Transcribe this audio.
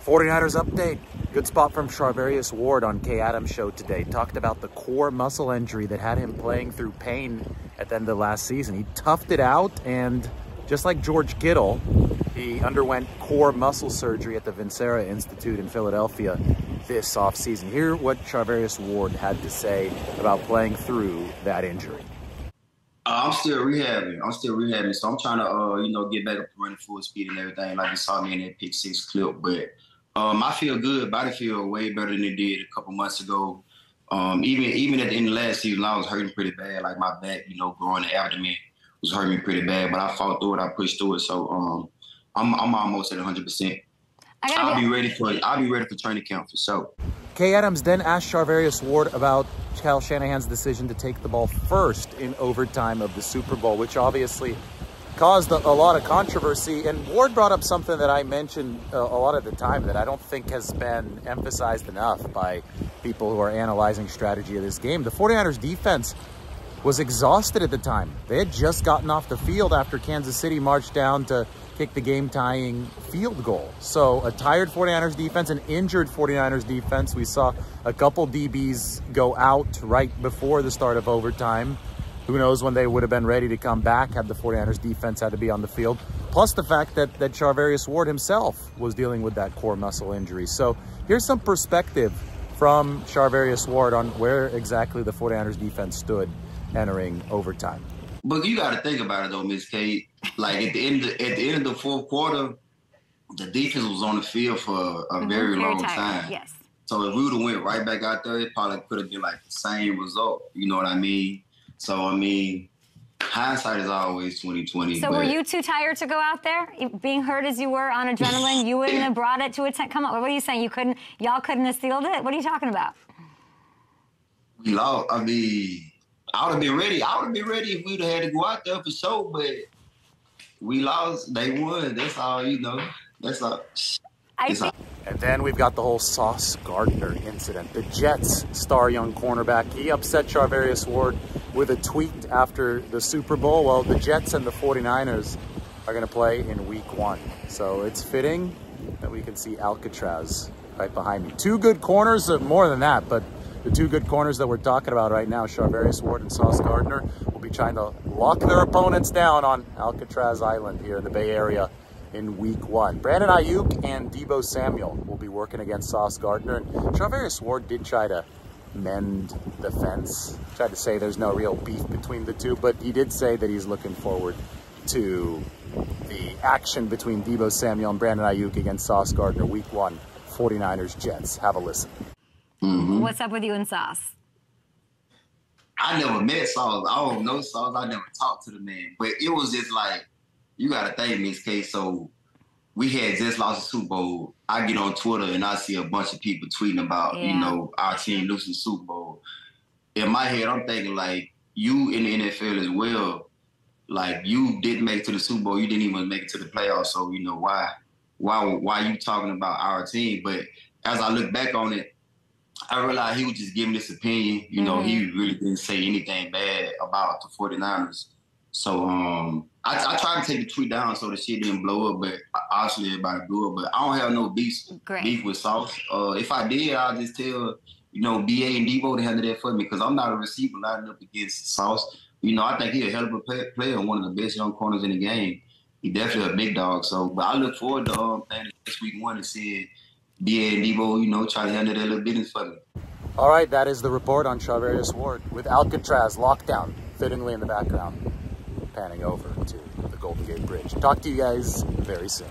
49ers update. Good spot from Charvarius Ward on Kay Adams' show today. Talked about the core muscle injury that had him playing through pain at the end of last season. He toughed it out, and just like George Kittle, he underwent core muscle surgery at the Vincera Institute in Philadelphia this offseason. Hear what Charvarius Ward had to say about playing through that injury. I'm still rehabbing. So I'm trying to, get back up to running full speed and everything, like you saw me in that pick 6 clip. But I feel good. Body feel way better than it did a couple months ago. Even at the end of last season, I was hurting pretty bad. Like my back, growing the abdomen was hurting me pretty bad. But I fought through it. I pushed through it. So I'm almost at 100%. I'll be ready for training camp for sure. Kay Adams then asked Charvarius Ward about Kyle Shanahan's decision to take the ball first in overtime of the Super Bowl, which obviously caused a lot of controversy. And Ward brought up something that I mentioned a lot of the time that I don't think has been emphasized enough by people who are analyzing strategy of this game. The 49ers defense was exhausted at the time. They had just gotten off the field after Kansas City marched down to kick the game-tying field goal. So a tired 49ers defense, an injured 49ers defense. We saw a couple DBs go out right before the start of overtime. Who knows when they would have been ready to come back had the 49ers defense had to be on the field. Plus the fact that Charvarius Ward himself was dealing with that core muscle injury. So here's some perspective from Charvarius Ward on where exactly the 49ers defense stood entering overtime. But you got to think about it though, Miss Kate. Like at the end of the fourth quarter, the defense was on the field for a very long time. Yes. So if we would have went right back out there, it probably could have been like the same result. You know what I mean? So hindsight is always 20/20. So were you too tired to go out there? Being hurt as you were on adrenaline, you wouldn't have brought it to a 10. Come on, what are you saying? Y'all couldn't have sealed it? What are you talking about? We lost. I would have been ready. I would have been ready if we'd have had to go out there for sure, but we lost. They won. That's all, That's all. And then we've got the whole Sauce Gardner incident. The Jets' star young cornerback, he upset Charvarius Ward with a tweet after the Super Bowl. Well, the Jets and the 49ers are going to play in Week 1. So it's fitting that we can see Alcatraz right behind me. Two good corners, more than that, but the two good corners that we're talking about right now, Charvarius Ward and Sauce Gardner, will be trying to lock their opponents down on Alcatraz Island here in the Bay Area in Week 1. Brandon Ayuk and Deebo Samuel will be working against Sauce Gardner. And Charvarius Ward did try to mend the fence, tried to say there's no real beef between the two, but he did say that he's looking forward to the action between Deebo Samuel and Brandon Ayuk against Sauce Gardner, Week 1, 49ers Jets. Have a listen. What's up with you and Sauce? I never met Sauce. I don't know Sauce. I never talked to the man. But it was just like, you got to think, Miss K. So we had just lost the Super Bowl. I get on Twitter and I see a bunch of people tweeting about, our team losing the Super Bowl. In my head, I'm thinking like, you in the NFL as well, like you didn't make it to the Super Bowl. You didn't even make it to the playoffs. So, why you talking about our team? But as I look back on it, I realized he was just giving this opinion. He really didn't say anything bad about the 49ers. So I tried to take the tweet down so the shit didn't blow up, but obviously everybody blew up. But I don't have no beef with Sauce. If I did, I'll just tell, BA and Deebo to handle that for me because I'm not a receiver lining up against Sauce. I think he's a hell of a player, one of the best young corners in the game. He's definitely a big dog. So, but I look forward to playing this Week 1 and seeing BA and Deebo, try to handle that little business for me. All right, that is the report on Charvarius Ward with Alcatraz lockdown fittingly in the background, panning over to the Golden Gate Bridge. Talk to you guys very soon.